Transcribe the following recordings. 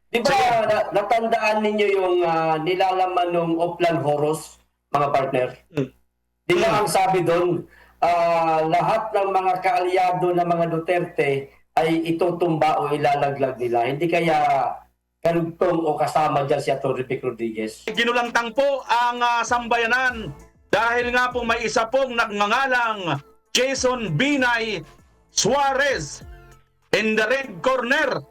Di ba Sige. natandaan ninyo yung nilalaman ng Oplan Horus, mga partner? Mm. Di ba Mm. ang sabi doon, lahat ng mga kaalyado ng mga Duterte ay itutumba o ilalaglag nila. Hindi kaya karugtong o kasama dyan si Atty. Vic Rodriguez? Ginulantang po ang sambayanan dahil nga po may isa pong nagngangalang Jason Binay Suarez in the red corner.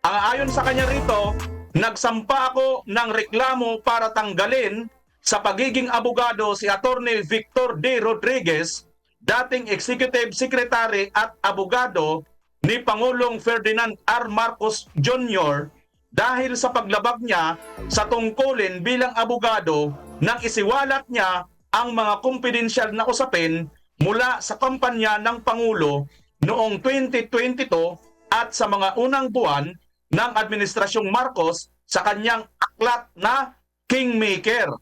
Ayon sa kanya rito, nagsampa ako ng reklamo para tanggalin sa pagiging abogado si Attorney Victor D. Rodriguez, dating Executive Secretary at abogado ni Pangulong Ferdinand R. Marcos Jr. dahil sa paglabag niya sa tungkulin bilang abogado nang isiwalat niya ang mga kumpidensyal na usapin mula sa kampanya ng Pangulo noong 2022 at sa mga unang buwan ng Administrasyong Marcos sa kanyang aklat na Kingmaker,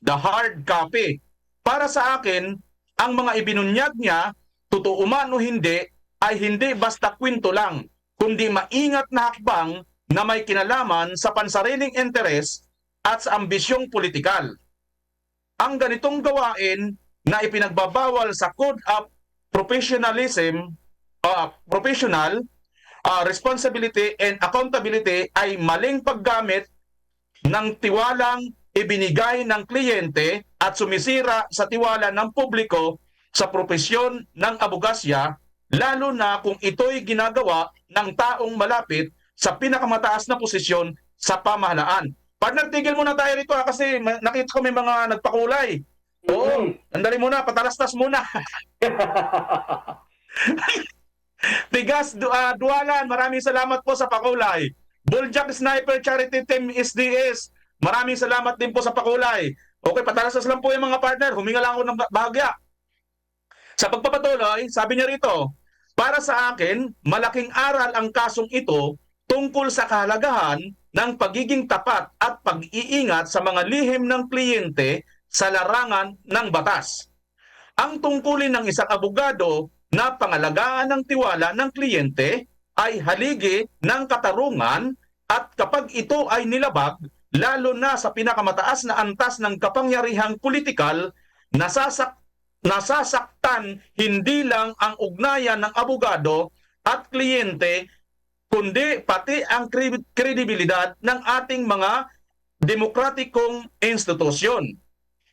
the hard copy. Para sa akin, ang mga ibinunyag niya, totoo man o hindi, ay hindi basta kwento lang, kundi maingat na hakbang na may kinalaman sa pansariling interes at sa ambisyong politikal. Ang ganitong gawain na ipinagbabawal sa Code of Professionalism, Professional Responsibility and Accountability ay maling paggamit ng tiwalang ibinigay ng kliyente at sumisira sa tiwala ng publiko sa propesyon ng abogasya, lalo na kung ito'y ginagawa ng taong malapit sa pinakamataas na posisyon sa pamahalaan. Partner, tigil muna tayo rito kasi nakita ko may mga nagpakulay. Oo, Mm. andali muna, patalastas muna. Tigas Dualan, maraming salamat po sa pakulay. Buljak Sniper Charity Team SDS, maraming salamat din po sa pakulay. Okay, patalastas lang po yung mga partner. Huminga lang ako ng bahagya. Sa pagpapatuloy, sabi niya rito, para sa akin, malaking aral ang kasong ito tungkol sa kahalagahan ng pagiging tapat at pag-iingat sa mga lihim ng kliyente sa larangan ng batas. Ang tungkulin ng isang abogado na pangalagaan ng tiwala ng kliyente ay haligi ng katarungan at kapag ito ay nilabag, lalo na sa pinakamataas na antas ng kapangyarihang politikal, nasasaktan hindi lang ang ugnayan ng abogado at kliyente, kundi pati ang kredibilidad ng ating mga demokratikong institusyon.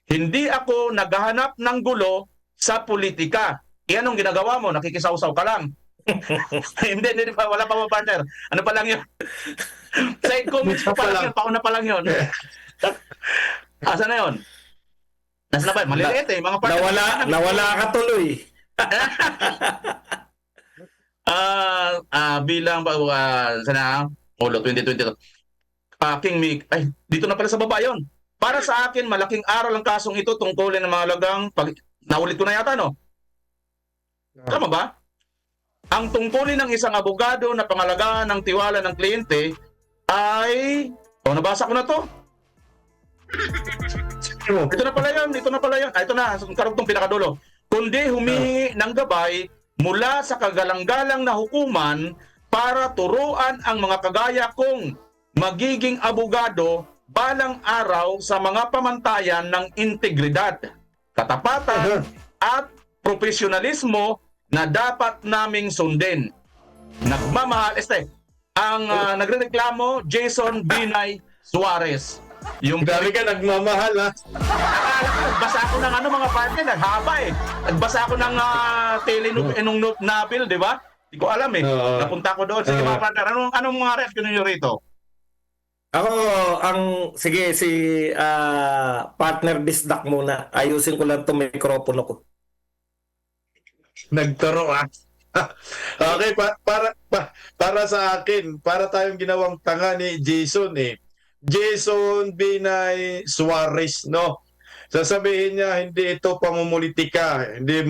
Hindi ako naghahanap ng gulo sa politika. Iyan ang ginagawa mo, nakikisaw-saw ka lang. hindi pa, wala pa mo partner. Ano pa lang yun? Side comments pa lang yun, pauna pa lang yun. Asa na yun? Nasa na ba? Maliliit eh, mga partner. Nawala ka tuloy. Bilang sana Ulo 2022. King Mig, ay, dito na pala sa baba yun. Para sa akin, malaking aral ang kasong ito tungkulin ng mga lagang naulit ko na yata, no? Tama ba? Ang tungkulin ng isang abogado na pangalagaan ng tiwala ng kliyente ay... nabasa ko na to. Ito na pala yun, ito na pala yun. Ito na, karugtong pinakadulo. Kundi humihingi ng gabay mula sa kagalang-galang na hukuman para turuan ang mga kagaya kong magiging abogado balang araw sa mga pamantayan ng integridad, katapatan at profesionalismo na dapat naming sundin. Nagmamahal, ang nagrereklamo, Jason Binay Suarez. Yung dami ka nagmamahal, ha? Akala ko, nagbasa ako ng mga partner, naghaba eh. Nagbasa ako ng novel, di ba? Hindi ko alam eh. Napunta ko doon. Sige mga partner, anong mga reaction nyo rito? Ako, sige, si partner Bisdak muna. Ayusin ko lang itong mikropono ko. Nagturo, ha? Okay, para sa akin, para tayong ginawang tanga ni Jason eh. Jason Binay Suarez, no? Sasabihin niya hindi ito pamumulitika, hindi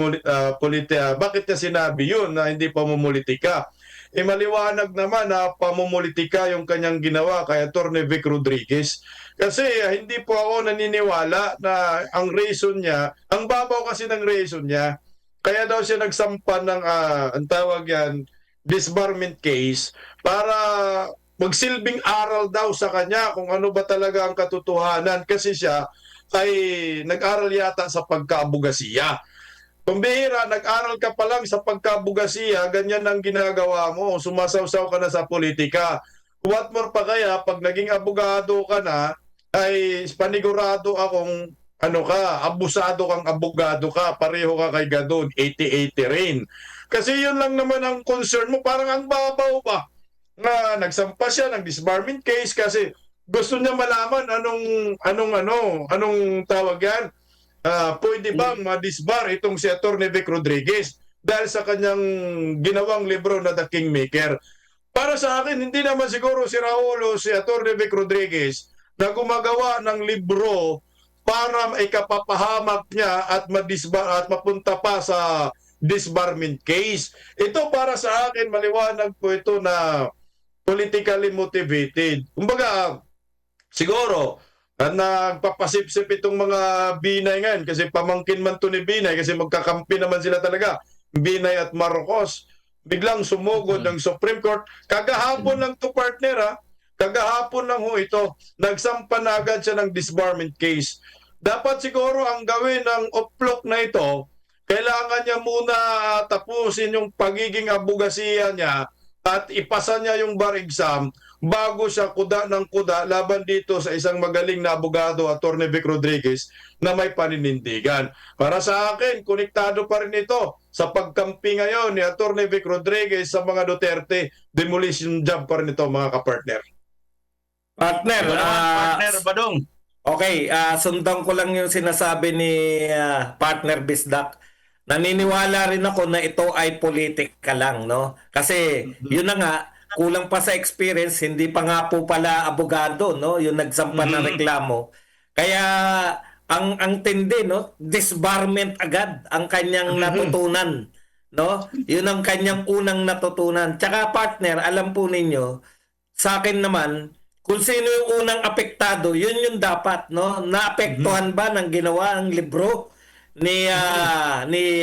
politika. Bakit niya sinabi yun na hindi pamumulitika? Maliwanag naman na pamumulitika yung kanyang ginawa kay Atty. Vic Rodriguez. Kasi hindi po ako naniniwala na ang reason niya, ang babaw kasi ng reason niya, kaya daw siya nagsampa ng, ang tawag yan, disbarment case para magsilbing aral daw sa kanya kung ano ba talaga ang katotohanan kasi siya ay nag-aral yata sa pagkaabogasiya. Kung bihira, nag-aral ka pa lang sa pagkabugasiya, ganyan ang ginagawa mo, sumasawsaw ka na sa politika. What more pa kaya, pag naging abogado ka na, ay panigurado akong abusado kang abogado ka, pareho ka kay Gadon, 80-80 rin. Kasi yun lang naman ang concern mo, parang ang babaw ba? Na nagsampa siya ng disbarment case kasi gusto niya malaman anong tawag yan? Pwede bang ma-disbar itong si Atty. Vic Rodriguez dahil sa kanyang ginawang libro na The Kingmaker. Para sa akin, hindi naman siguro si Raul o si Atty. Vic Rodriguez na gumagawa ng libro para ikapapahamak niya at madisbar at mapunta pa sa disbarment case. Ito para sa akin, maliwanag po ito na politically motivated. Kumbaga, siguro, nagpapasipsip itong mga Binay ngayon kasi pamangkin man to ni Binay kasi magkakampi naman sila talaga, Binay at Marcos. Biglang sumugod ng Supreme Court. Kagahapon lang to, partner, ha? Kagahapon lang ho ito. Nagsampa na agad siya ng disbarment case. Dapat siguro ang gawin ng oplok na ito, kailangan niya muna tapusin yung pagiging abogasiya niya at ipasa niya yung bar exam bago siya kuda ng kuda laban dito sa isang magaling na abogado, Atty. Vic Rodriguez, na may paninindigan. Para sa akin, konektado pa rin ito sa pagkampi ngayon ni Atty. Vic Rodriguez sa mga Duterte. Demolition job pa rin ito, mga kapartner. Partner, Ano naman, partner Badong? okay, sundan ko lang yung sinasabi ni partner Bisdak. Naniniwala rin ako na ito ay politika lang, no? Kasi yun na nga, kulang pa sa experience, hindi pa nga po pala abogado, no? Yung nagsampa ng reklamo. Kaya ang tindi, no? Disbarment agad ang kanyang natutunan, no? Yun ang kanyang unang natutunan. Tsaka partner, alam po ninyo, sa akin naman, kung sino yung unang apektado, yun yung dapat, no? Naapektuhan ba ng ginawa ang libro ni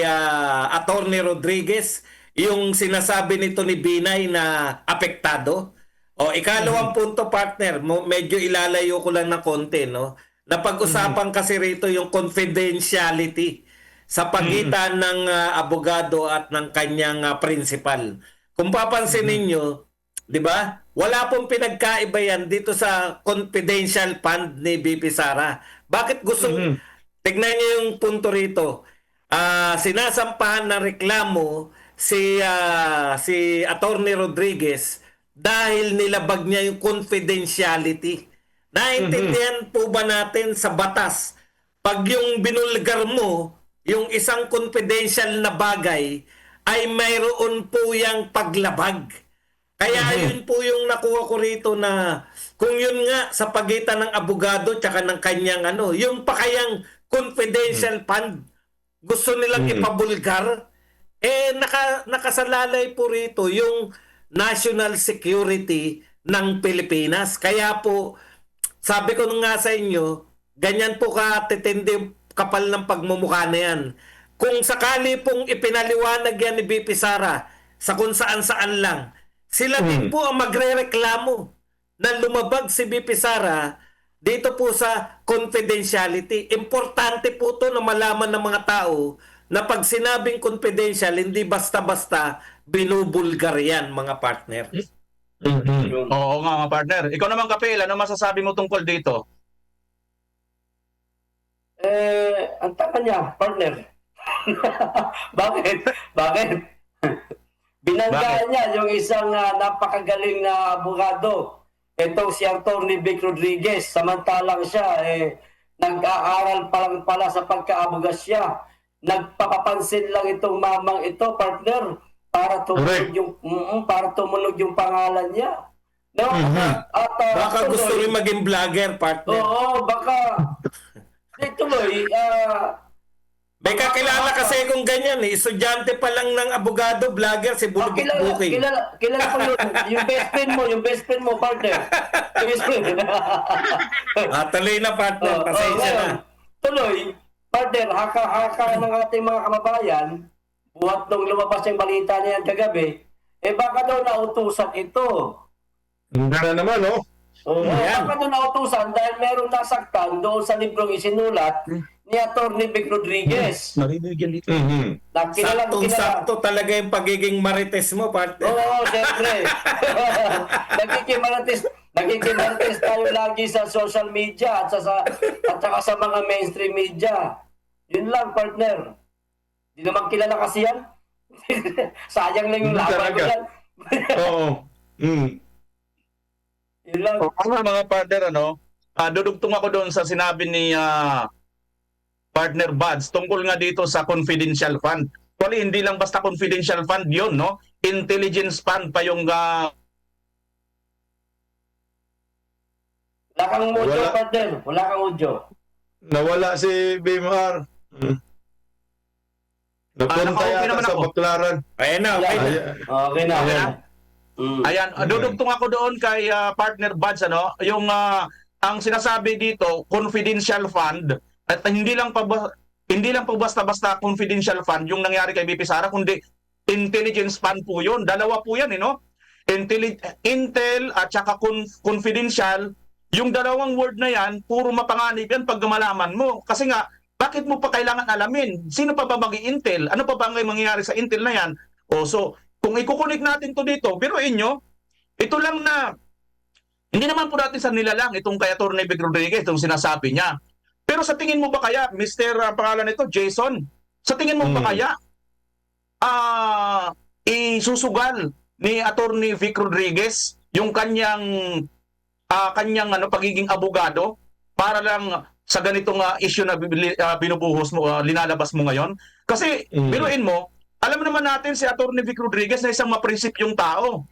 Atty. Rodriguez yung sinasabi nito ni Binay na apektado? O ikalawang punto, partner, medyo ilalayo ko lang ng konti, no? Napag-usapan kasi rito yung confidentiality sa pagitan ng abogado at ng kanyang principal. Kung papansin ninyo, 'di ba? Wala pong pinagkaiba yan dito sa confidential fund ni BP Sara. Bakit gusto tignan niyo yung punto rito. Sinasampahan ng reklamo si Atty. Rodriguez dahil nilabag niya yung confidentiality. Naintindihan po ba natin sa batas, pag yung binulgar mo, yung isang confidential na bagay, ay mayroon po yung paglabag. Kaya yun po yung nakuha ko rito na kung yun nga sa pagitan ng abogado tsaka ng kanyang yung pakayang confidential fund, gusto nilang ipabulgar, nakasalalay po rito yung national security ng Pilipinas. Kaya po, sabi ko nga sa inyo, ganyan po katitindi kapal ng pagmumukha na yan. Kung sakali pong ipinaliwanag yan ni BP Sara sa kung saan-saan lang, sila din po ang magre-reklamo na lumabag si BP Sara dito po sa confidentiality. Importante po to na malaman ng mga tao na pag sinabing confidential, hindi basta-basta binubulgar yan, mga partner. Oo nga, mga partner. Ikaw naman, Kapil, ano masasabi mo tungkol dito? Ang tama niya, partner. Bakit? Binanggaan niya yung isang napakagaling na abogado. Itong si Atty. Vic Rodriguez. Samantalang siya, nag-aaral pa lang pala sa pagkaabogasya. Nagpapapansin lang itong mamang ito, partner, para tumunog yung pangalan niya. No? At, Baka gusto rin maging vlogger, partner. Oo, baka. Tuloy, May kakilala kasi kung ganyan estudyante pa lang ng abogado, vlogger, si Bulbik Booking. kilala ko yun. Yung best friend mo, partner. Yung best friend. Tuloy na, partner. Pasensya na. Tuloy, partner, haka ng ating mga kababayan, buhat nung lumabas yung balita niyan kagabi, baka daw nautusan ito Handa na naman, no? Yan. Bakit ito nautusan? Dahil meron nasaktan doon sa librong isinulat ni Atty. Vic Rodriguez. Narinig yan dito. Mhm. Na kilalang kilala. Saktong-sakto talaga yung pagiging marites mo, partner. Oo, siyempre. Nagkikimarites tayo lagi sa social media at saka sa mga mainstream media. Yun lang, partner. Di naman kilala kasi yan. Sayang lang yung Hindi laban ko talaga. yan. Oo. Mm. Yun lang. Mga partner, dudugtong ako doon sa sinabi ni partner Buds tungkol nga dito sa confidential fund. Actually, hindi lang basta confidential fund yun, no? Intelligence fund pa yung Wala kang audio, Wala. partner. Wala kang audio. Nawala si BMR. Napunta nakauwi yata naman sa ako. Baklaran. Ayan na, okay na. Okay na. Ayan. Ayan, dudugtong ako doon kay partner Buds, yung ang sinasabi dito, confidential fund, at hindi lang pa basta-basta confidential fund yung nangyari kay BP Sara, kundi intelligence fund po yun. Dalawa po yan, Intel at saka confidential, yung dalawang word na yan, puro mapanganib yan pag malaman mo. Kasi nga, bakit mo pa kailangan alamin? Sino pa ba mag-Intel? Ano pa ba ang mangyayari sa Intel na yan? So, kung i-connect natin to dito, biruin nyo, ito lang na, hindi naman po natin sa nilalang itong kay Atty. Vic Rodriguez, itong sinasabi niya. Pero sa tingin mo ba kaya, Mr. Pangalan nito, Jason, sa tingin mo ba kaya, isusugal ni Atty. Vic Rodriguez yung kanyang pagiging abogado para lang sa ganitong issue na binubuhos mo, linalabas mo ngayon? Kasi, biruin mo, alam naman natin si Atty. Vic Rodriguez na isang maprinsipyong tao.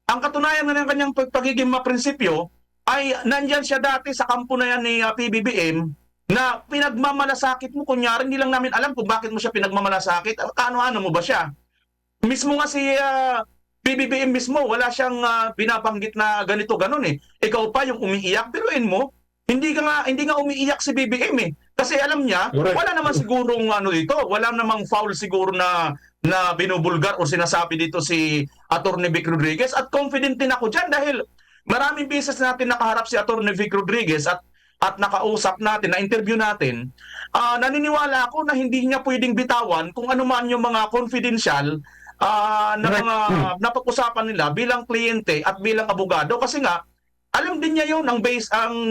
Ang katunayan na ng kanyang pagiging maprinsipyo ay nandyan siya dati sa kampo na yan ni PBBM na pinagmamalasakit mo. Kunyari, hindi lang namin alam kung bakit mo siya pinagmamalasakit. Ano-ano mo ba siya? Mismo nga si PBBM mismo, wala siyang binabanggit na ganito, ganon eh. Ikaw pa yung umiiyak, biruin mo, hindi nga umiiyak si BBM eh. Kasi alam niya, Correct. wala naman sigurong dito, wala namang foul siguro na binubulgar o sinasabi dito si Atty. Vic Rodriguez, at confident din ako dyan dahil maraming beses natin nakaharap si Atty. Vic Rodriguez at nakausap natin, na-interview natin. Naniniwala ako na hindi niya pwedeng bitawan kung ano man yung mga confidential na mga napag-usapan nila bilang kliyente at bilang abogado, kasi nga alam din niya yon, ang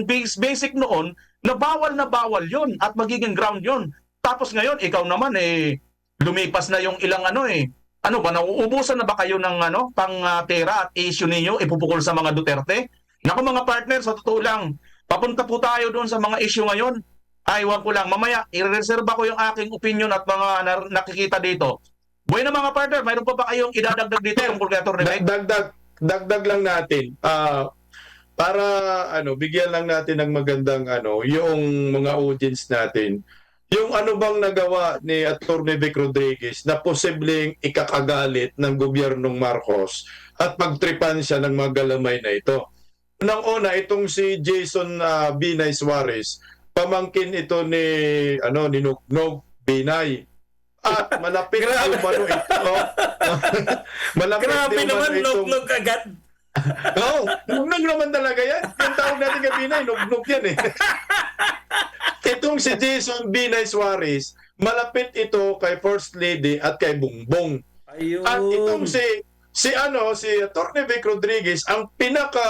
basic noon na bawal yon at magiging ground yon. Tapos ngayon ikaw naman lumipas na yung ilang nauubusan na ba kayo ng pera at issue ninyo ipupukol sa mga Duterte? Naku mga partner, sa totoo lang, papunta po tayo doon sa mga issue ngayon. Ay, wag ko lang, mamaya i-reserva ko yung aking opinion at mga nakikita dito. Bueno mga partner, mayroon pa ba kayong idadagdag dito tungkol kay Atty. Vic? Dagdag lang natin. Para bigyan lang natin ng magandang yung mga audience natin. Yung ano bang nagawa ni Atty. Vic Rodriguez na posibleng ikakagalit ng gobyernong Marcos at pagtripan siya ng mga galamay na ito. Unang-una, itong si Jason Binay Suarez, pamangkin ito ni Nugnog Binay. At malapit Grabe. umano ito. Malapit Grabe umano naman, itong- nug-nug agad. Oo, nugnog naman talaga yan. Yung tawag natin kay Binay, nugnog yan eh. Itong si Jason Binay Suarez, malapit ito kay First Lady at kay Bongbong. Ayun. At itong si Atty. Vic Rodriguez, ang pinaka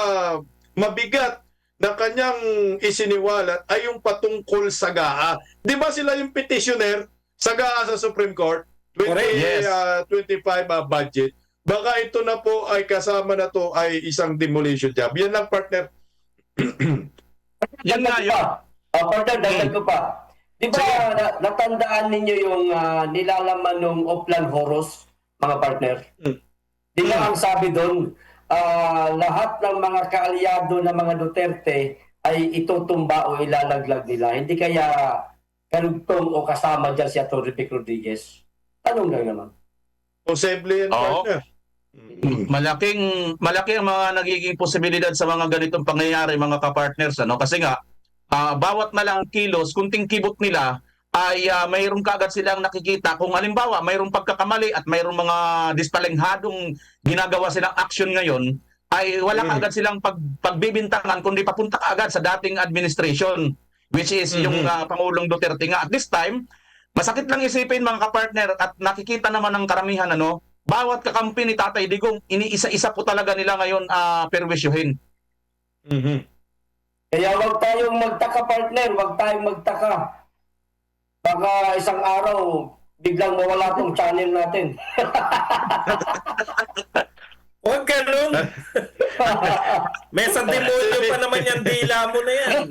mabigat na kanyang isiniwalat ay yung patungkol sa GAA. Di ba sila yung petitioner sa GAA sa Supreme Court? Correct, yes. 25 budget. Baka ito na po ay kasama na to ay isang demolition job. Yan lang, partner. Yan nga yun. Partner, dagdag ko pa. Di ba natandaan ninyo yung nilalaman ng Oplan Horos, mga partner? Di ba ang sabi doon, lahat ng mga kaalyado ng mga Duterte ay itutumba o ilalaglag nila. Hindi kaya karugtong o kasama dyan si Atty. Vic Rodriguez? Tanong lang naman. Posible yan, Oo. partner. Malaki ang mga nagiging posibilidad sa mga ganitong pangyayari, mga kapartners, kasi nga bawat na lang kilos, kunting kibot nila ay mayroon kaagad silang nakikita. Kung halimbawa mayroong pagkakamali at mayroong mga dispalenghadong ginagawa silang action ngayon, ay wala kaagad silang pagbibintangan kundi papunta kaagad sa dating administration, which is yung Pangulong Duterte nga. At this time, masakit lang isipin mga kapartner, at nakikita naman ng karamihan, bawat kakampi ni Tatay Digong, iniisa-isa po talaga nila ngayon perwisyuhin. Kaya wag tayong magtaka, partner. Wag tayong magtaka. Baka isang araw, biglang mawala tong channel natin. Huwag ganun. May sa demonyo pa naman yung dila mo na yan.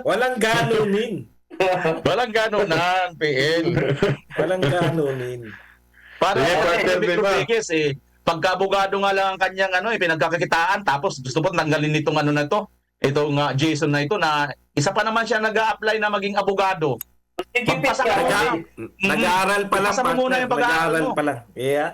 Walang ganunin. Walang ganunan, PL. Walang ganunin. Para Sige, sa partner, David Bema. Rodriguez, pagka-abogado nga lang ang kanyang pinagkakitaan, tapos gusto po tanggalin nitong na to, itong Jason na ito, na isa pa naman siya nag-a-apply na maging abogado. Sigipit Magpasa ka. ka. Nag-aaral pa lang. Ipasa mo muna partner. yung pag-aaral Nag-aaral mo. pa lang. Yeah.